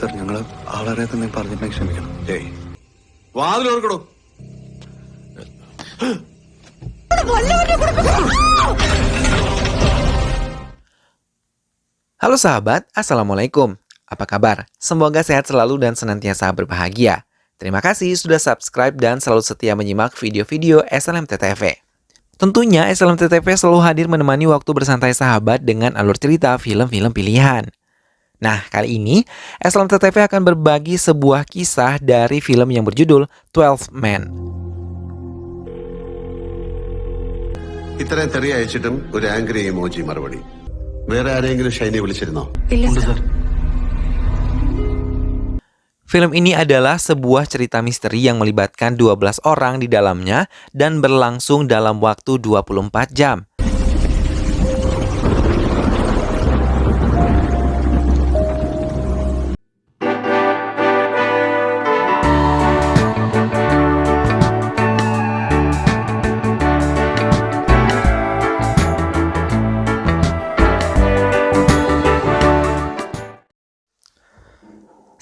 സർ ഞങ്ങൾ ആളെ തന്നെ പറഞ്ഞിട്ടുണ്ടെങ്കിൽ ക്ഷമിക്കണം. ഏയ് വാതിലോർക്കടോ. Halo sahabat, Assalamualaikum. Apa kabar? Semoga sehat selalu dan senantiasa berbahagia. Terima kasih sudah subscribe dan selalu setia menyimak video-video SLMT-TV. Tentunya SLMT-TV selalu hadir menemani waktu bersantai sahabat dengan alur cerita film-film pilihan. Nah, kali ini SLMT-TV akan berbagi sebuah kisah dari film yang berjudul 12 Men. ഇത്രയും തെറി അയച്ചിട്ടും ഒരു angry emoji മറുപടി. വേറെ ആരെങ്കിലും ഷൈനി വിളിച്ചിരുന്നോ? Film ini adalah sebuah cerita misteri yang melibatkan 12 orang di dalamnya dan berlangsung dalam waktu 24 jam.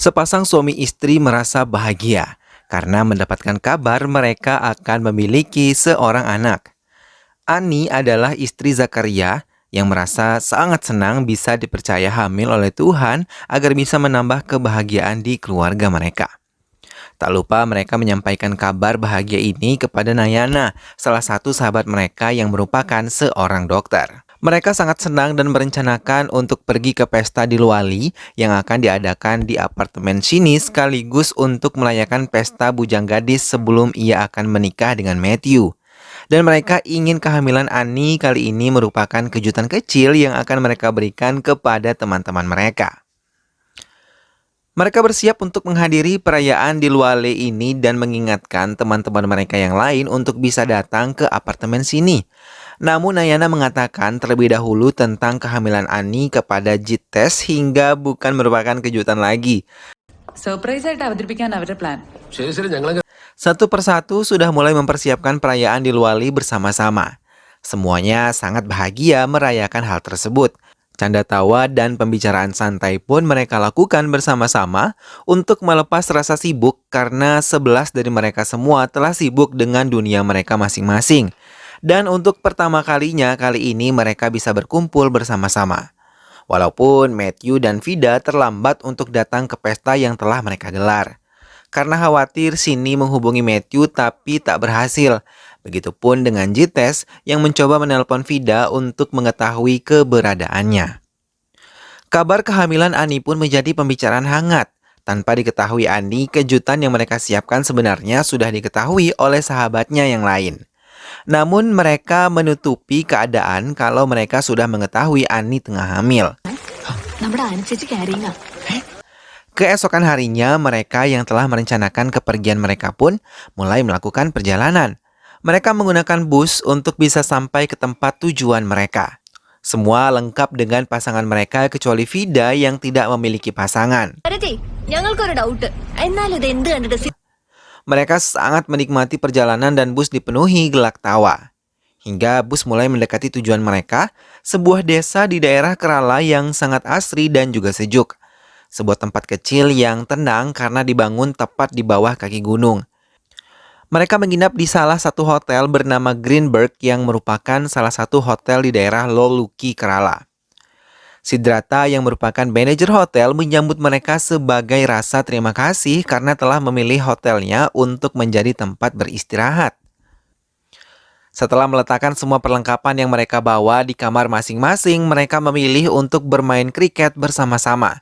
Sepasang suami istri merasa bahagia karena mendapatkan kabar mereka akan memiliki seorang anak. Ani adalah istri Zakaria yang merasa sangat senang bisa dipercaya hamil oleh Tuhan agar bisa menambah kebahagiaan di keluarga mereka. Tak lupa mereka menyampaikan kabar bahagia ini kepada Nayana, salah satu sahabat mereka yang merupakan seorang dokter. Mereka sangat senang dan merencanakan untuk pergi ke pesta di Luali yang akan diadakan di apartemen sini sekaligus untuk merayakan pesta bujang gadis sebelum ia akan menikah dengan Matthew. Dan mereka ingin kehamilan Ani kali ini merupakan kejutan kecil yang akan mereka berikan kepada teman-teman mereka. Mereka bersiap untuk menghadiri perayaan di Luali ini dan mengingatkan teman-teman mereka yang lain untuk bisa datang ke apartemen sini. Namun Nayana mengatakan terlebih dahulu tentang kehamilan Ani kepada Jites hingga bukan merupakan kejutan lagi. Satu persatu sudah mulai mempersiapkan perayaan di Luali bersama-sama. Semuanya sangat bahagia merayakan hal tersebut. Canda tawa dan pembicaraan santai pun mereka lakukan bersama-sama untuk melepas rasa sibuk karena 11 dari mereka semua telah sibuk dengan dunia mereka masing-masing. Dan untuk pertama kalinya kali ini mereka bisa berkumpul bersama-sama. Walaupun Matthew dan Vida terlambat untuk datang ke pesta yang telah mereka gelar. Karena khawatir Cindy menghubungi Matthew tapi tak berhasil. Begitupun dengan Jites yang mencoba menelpon Vida untuk mengetahui keberadaannya. Kabar kehamilan Ani pun menjadi pembicaraan hangat. Tanpa diketahui Ani, kejutan yang mereka siapkan sebenarnya sudah diketahui oleh sahabatnya yang lain. Namun mereka menutupi keadaan kalau mereka sudah mengetahui Ani tengah hamil. Keesokan harinya mereka yang telah merencanakan kepergian mereka pun mulai melakukan perjalanan. Mereka menggunakan bus untuk bisa sampai ke tempat tujuan mereka. Semua lengkap dengan pasangan mereka kecuali Vida yang tidak memiliki pasangan. Mereka sangat menikmati perjalanan dan bus dipenuhi gelak tawa. Hingga bus mulai mendekati tujuan mereka, sebuah desa di daerah Kerala yang sangat asri dan juga sejuk. Sebuah tempat kecil yang tenang karena dibangun tepat di bawah kaki gunung. Mereka menginap di salah satu hotel bernama Greenberg yang merupakan salah satu hotel di daerah Loluki, Kerala. Sidrata yang merupakan manajer hotel menyambut mereka sebagai rasa terima kasih karena telah memilih hotelnya untuk menjadi tempat beristirahat. Setelah meletakkan semua perlengkapan yang mereka bawa di kamar masing-masing, mereka memilih untuk bermain kriket bersama-sama.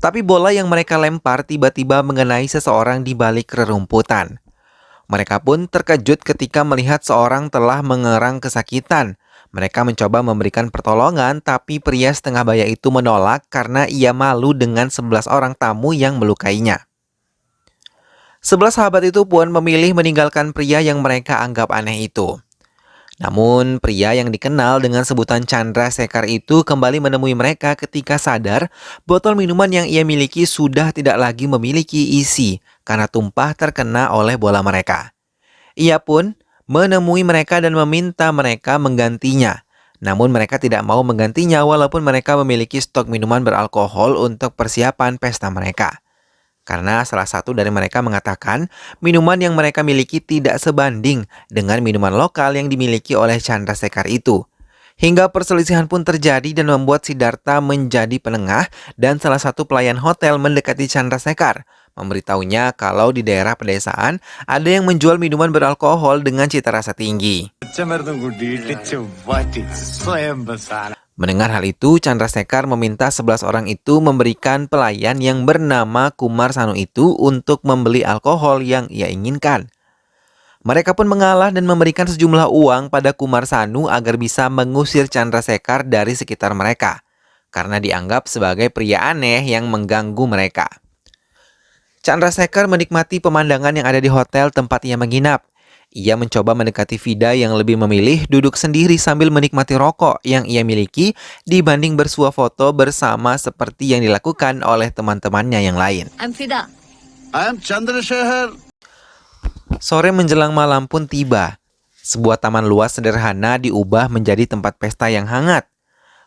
Tapi bola yang mereka lempar tiba-tiba mengenai seseorang di balik rerumputan. Mereka pun terkejut ketika melihat seorang telah mengerang kesakitan. Mereka mencoba memberikan pertolongan, tapi pria setengah baya itu menolak karena ia malu dengan 11 orang tamu yang melukainya. 11 sahabat itu pun memilih meninggalkan pria yang mereka anggap aneh itu. Namun, pria yang dikenal dengan sebutan Chandra Sekar itu kembali menemui mereka ketika sadar botol minuman yang ia miliki sudah tidak lagi memiliki isi karena tumpah terkena oleh bola mereka. Ia pun menemui mereka dan meminta mereka menggantinya. Namun mereka tidak mau menggantinya walaupun mereka memiliki stok minuman beralkohol untuk persiapan pesta mereka. Karena salah satu dari mereka mengatakan minuman yang mereka miliki tidak sebanding dengan minuman lokal yang dimiliki oleh Chandrasekhar itu. Hingga perselisihan pun terjadi dan membuat Siddhartha menjadi penengah dan salah satu pelayan hotel mendekati Chandrasekhar, memberitahunya kalau di daerah pedesaan ada yang menjual minuman beralkohol dengan cita rasa tinggi. Mendengar hal itu, Chandrasekhar meminta 11 orang itu memberikan pelayan yang bernama Kumar Sanu itu untuk membeli alkohol yang ia inginkan. Mereka pun mengalah dan memberikan sejumlah uang pada Kumar Sanu agar bisa mengusir Chandrasekhar dari sekitar mereka, karena dianggap sebagai pria aneh yang mengganggu mereka. Chandrasekhar menikmati pemandangan yang ada di hotel tempat ia menginap. Ia mencoba mendekati Vida yang lebih memilih duduk sendiri sambil menikmati rokok yang ia miliki dibanding bersuah foto bersama seperti yang dilakukan oleh teman-temannya yang lain. I'm Fida. I am Chandrasekhar. Sore menjelang malam pun tiba. Sebuah taman luas sederhana diubah menjadi tempat pesta yang hangat.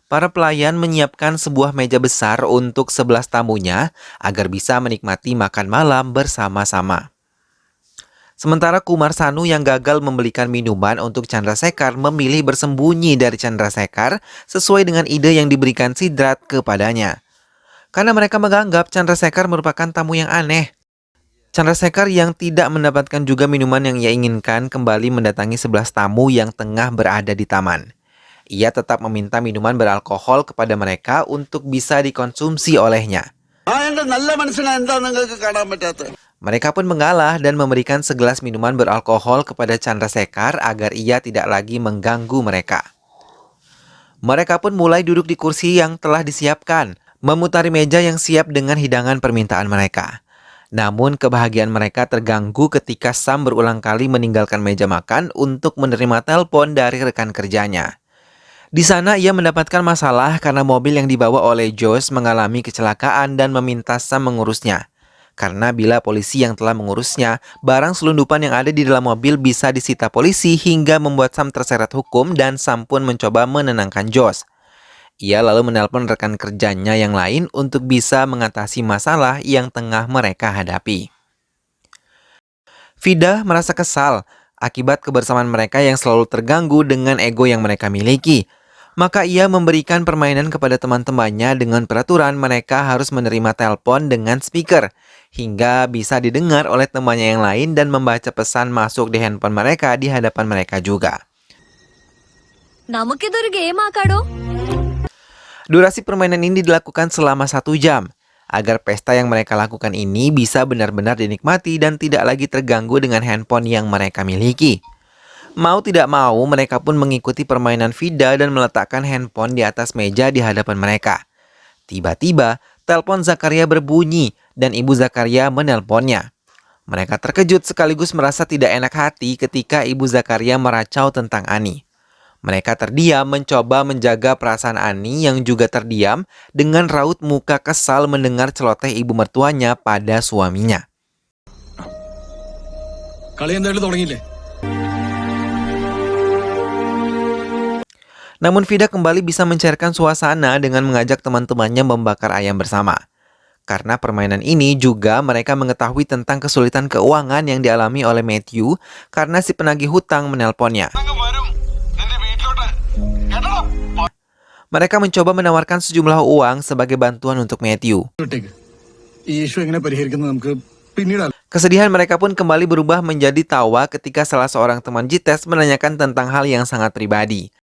Para pelayan menyiapkan sebuah meja besar untuk 11 tamunya agar bisa menikmati makan malam bersama-sama. Sementara Kumar Sanu yang gagal membelikan minuman untuk Chandrasekhar memilih bersembunyi dari Chandrasekhar sesuai dengan ide yang diberikan Siddhartha kepadanya. Karena mereka menganggap Chandrasekhar merupakan tamu yang aneh. Chandrasekhar yang tidak mendapatkan juga minuman yang ia inginkan kembali mendatangi 11 tamu yang tengah berada di taman. Ia tetap meminta minuman beralkohol kepada mereka untuk bisa dikonsumsi olehnya. Mereka pun mengalah dan memberikan segelas minuman beralkohol kepada Chandrasekhar agar ia tidak lagi mengganggu mereka. Mereka pun mulai duduk di kursi yang telah disiapkan, memutari meja yang siap dengan hidangan permintaan mereka. Namun kebahagiaan mereka terganggu ketika Sam berulang kali meninggalkan meja makan untuk menerima telepon dari rekan kerjanya. Di sana ia mendapatkan masalah karena mobil yang dibawa oleh Josh mengalami kecelakaan dan meminta Sam mengurusnya. Karena bila polisi yang telah mengurusnya, barang selundupan yang ada di dalam mobil bisa disita polisi hingga membuat Sam terseret hukum dan Sam pun mencoba menenangkan Josh. Ia lalu menelpon rekan kerjanya yang lain untuk bisa mengatasi masalah yang tengah mereka hadapi. Vida merasa kesal akibat kebersamaan mereka yang selalu terganggu dengan ego yang mereka miliki. Maka ia memberikan permainan kepada teman-temannya dengan peraturan mereka harus menerima telepon dengan speaker hingga bisa didengar oleh temannya yang lain dan membaca pesan masuk di handphone mereka di hadapan mereka juga. നമുക്കിതൊരു ഗെയിം ആക്കാടോ. Durasi permainan ini dilakukan selama 1 jam, agar pesta yang mereka lakukan ini bisa benar-benar dinikmati dan tidak lagi terganggu dengan handphone yang mereka miliki. Mau tidak mau, mereka pun mengikuti permainan Vida dan meletakkan handphone di atas meja di hadapan mereka. Tiba-tiba, telepon Zakaria berbunyi dan ibu Zakaria menelponnya. Mereka terkejut sekaligus merasa tidak enak hati ketika ibu Zakaria meracau tentang Ani. Mereka terdiam mencoba menjaga perasaan Ani yang juga terdiam dengan raut muka kesal mendengar celoteh ibu mertuanya pada suaminya. Namun Vida kembali bisa mencairkan suasana dengan mengajak teman-temannya membakar ayam bersama. Karena permainan ini juga mereka mengetahui tentang kesulitan keuangan yang dialami oleh Matthew karena si penagih hutang menelponnya. Mereka mencoba menawarkan sejumlah uang sebagai bantuan untuk Matthew. Kesedihan mereka pun kembali berubah menjadi tawa ketika salah seorang teman Jites menanyakan tentang hal yang sangat pribadi.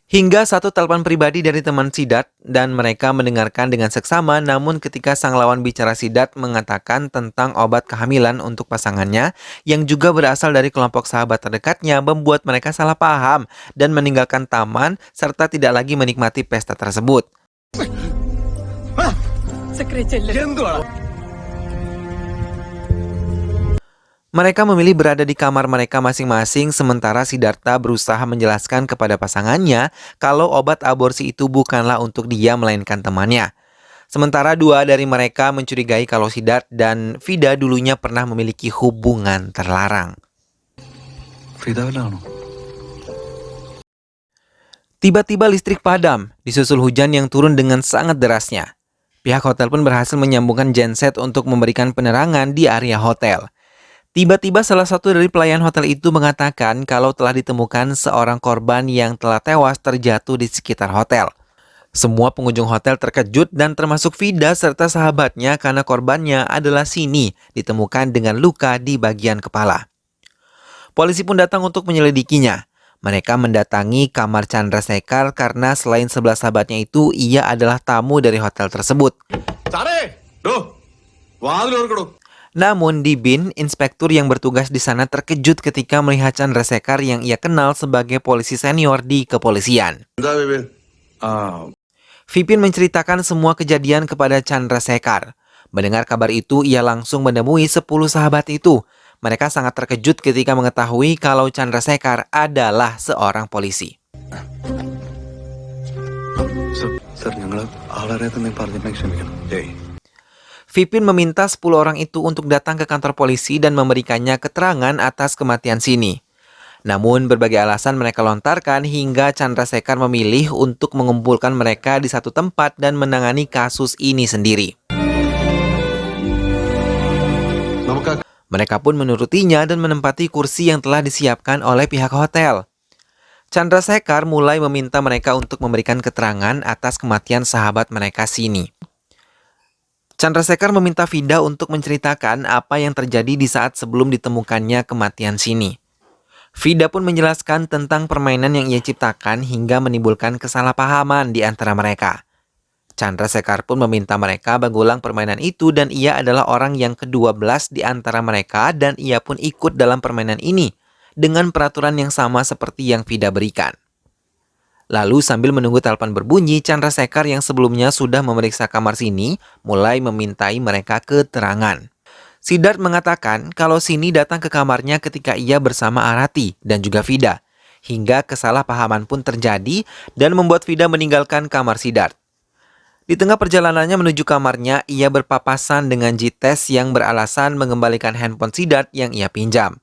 Hingga satu telepon pribadi dari teman Siddhartha dan mereka mendengarkan dengan seksama, namun ketika sang lawan bicara Siddhartha mengatakan tentang obat kehamilan untuk pasangannya yang juga berasal dari kelompok sahabat terdekatnya membuat mereka salah paham dan meninggalkan taman serta tidak lagi menikmati pesta tersebut. Mereka memilih berada di kamar mereka masing-masing sementara Siddhartha berusaha menjelaskan kepada pasangannya kalau obat aborsi itu bukanlah untuk dia melainkan temannya. Sementara dua dari mereka mencurigai kalau Siddhartha dan Vida dulunya pernah memiliki hubungan terlarang. ഫിദാവിലാണോ? Tiba-tiba listrik padam, disusul hujan yang turun dengan sangat derasnya. Pihak hotel pun berhasil menyambungkan genset untuk memberikan penerangan di area hotel. Tiba-tiba salah satu dari pelayan hotel itu mengatakan kalau telah ditemukan seorang korban yang telah tewas terjatuh di sekitar hotel. Semua pengunjung hotel terkejut dan termasuk Vida serta sahabatnya karena korbannya adalah Sini, ditemukan dengan luka di bagian kepala. Polisi pun datang untuk menyelidikinya. Mereka mendatangi kamar Chandrasekhar karena selain 11 sahabatnya itu, ia adalah tamu dari hotel tersebut. Namun di BIN, inspektur yang bertugas di sana terkejut ketika melihat Chandrasekhar yang ia kenal sebagai polisi senior di kepolisian. Vipin menceritakan semua kejadian kepada Chandrasekhar. Mendengar kabar itu, ia langsung menemui 10 sahabat itu. Mereka sangat terkejut ketika mengetahui kalau Chandrasekhar adalah seorang polisi. Sir ഞങ്ങൾ ആളറിയാത്ത പറഞ്ഞിട്ടുണ്ടെങ്കിൽ ക്ഷമിക്കണം. Vipin meminta 10 orang itu untuk datang ke kantor polisi dan memberikannya keterangan atas kematian Sini. Namun berbagai alasan mereka lontarkan hingga Chandrasekhar memilih untuk mengumpulkan mereka di satu tempat dan menangani kasus ini sendiri. Mereka pun menurutinya dan menempati kursi yang telah disiapkan oleh pihak hotel. Chandrasekhar mulai meminta mereka untuk memberikan keterangan atas kematian sahabat mereka Sini. Chandrasekhar meminta Vida untuk menceritakan apa yang terjadi di saat sebelum ditemukannya kematian Sini. Vida pun menjelaskan tentang permainan yang ia ciptakan hingga menimbulkan kesalahpahaman di antara mereka. Chandrasekhar pun meminta mereka mengulang permainan itu dan ia adalah orang yang ke-12 di antara mereka dan ia pun ikut dalam permainan ini dengan peraturan yang sama seperti yang Vida berikan. Lalu sambil menunggu telepon berbunyi, Chandrasekhar yang sebelumnya sudah memeriksa kamar Sini mulai memintai mereka keterangan. Siddharth mengatakan kalau Sini datang ke kamarnya ketika ia bersama Arati dan juga Vida, hingga kesalahpahaman pun terjadi dan membuat Vida meninggalkan kamar Siddharth. Di tengah perjalanannya menuju kamarnya, ia berpapasan dengan Jites yang beralasan mengembalikan handphone Siddharth yang ia pinjam.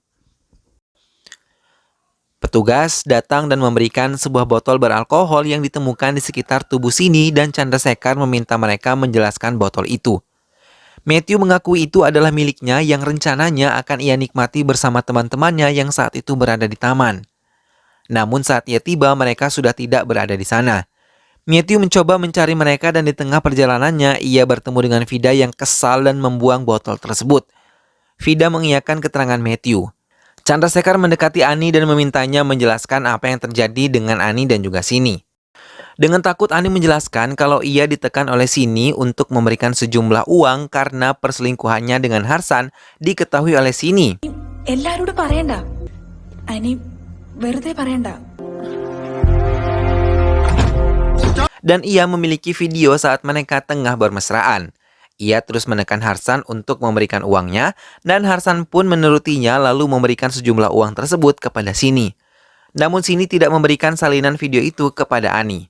Petugas datang dan memberikan sebuah botol beralkohol yang ditemukan di sekitar tubuh Sini dan Chandrasekhar meminta mereka menjelaskan botol itu. Matthew mengakui itu adalah miliknya yang rencananya akan ia nikmati bersama teman-temannya yang saat itu berada di taman. Namun saat ia tiba, mereka sudah tidak berada di sana. Matthew mencoba mencari mereka dan di tengah perjalanannya ia bertemu dengan Vida yang kesal dan membuang botol tersebut. Vida mengiyakan keterangan Matthew. Chandrasekhar mendekati Ani dan memintanya menjelaskan apa yang terjadi dengan Ani dan juga Sini. Dengan takut Ani menjelaskan kalau ia ditekan oleh Sini untuk memberikan sejumlah uang karena perselingkuhannya dengan Harsan diketahui oleh Sini. എല്ലാരോടും പറയണ്ട. Ani വെറുതെ പറയണ്ട. Dan ia memiliki video saat mereka tengah bermesraan. Ia terus menekan Harsan untuk memberikan uangnya, dan Harsan pun menurutinya lalu memberikan sejumlah uang tersebut kepada Sini. Namun Sini tidak memberikan salinan video itu kepada Ani.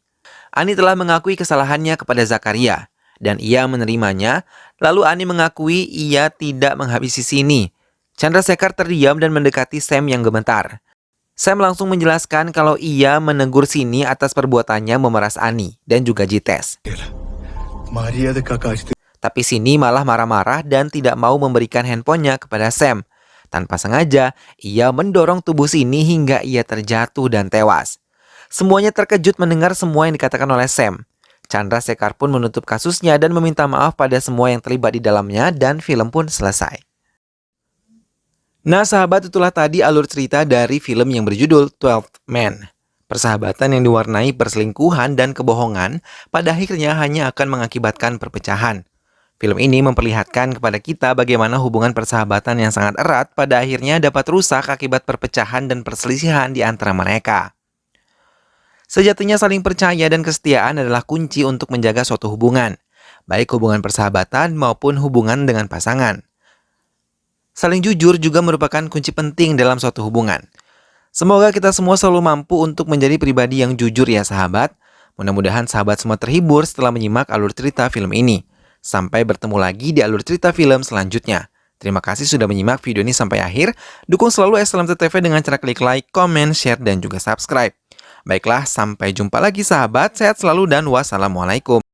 Ani telah mengakui kesalahannya kepada Zakaria, dan ia menerimanya, lalu Ani mengakui ia tidak menghabisi Sini. Chandrasekhar terdiam dan mendekati Sam yang gemetar. Sam langsung menjelaskan kalau ia menegur Sini atas perbuatannya memeras Ani dan juga Jites. Tapi Sini malah marah-marah dan tidak mau memberikan handphonenya kepada Sam. Tanpa sengaja, ia mendorong tubuh Sini hingga ia terjatuh dan tewas. Semuanya terkejut mendengar semua yang dikatakan oleh Sam. Chandrasekhar pun menutup kasusnya dan meminta maaf pada semua yang terlibat di dalamnya dan film pun selesai. Nah sahabat, itulah tadi alur cerita dari film yang berjudul 12th Man. Persahabatan yang diwarnai perselingkuhan dan kebohongan pada akhirnya hanya akan mengakibatkan perpecahan. Film ini memperlihatkan kepada kita bagaimana hubungan persahabatan yang sangat erat pada akhirnya dapat rusak akibat perpecahan dan perselisihan di antara mereka. Sejatinya saling percaya dan kesetiaan adalah kunci untuk menjaga suatu hubungan, baik hubungan persahabatan maupun hubungan dengan pasangan. Saling jujur juga merupakan kunci penting dalam suatu hubungan. Semoga kita semua selalu mampu untuk menjadi pribadi yang jujur ya sahabat. Mudah-mudahan sahabat semua terhibur setelah menyimak alur cerita film ini. Sampai bertemu lagi di alur cerita film selanjutnya. Terima kasih sudah menyimak video ini sampai akhir. Dukung selalu SLMT TV dengan cara klik like, comment, share, dan juga subscribe. Baiklah, sampai jumpa lagi sahabat. Sehat selalu dan wassalamualaikum.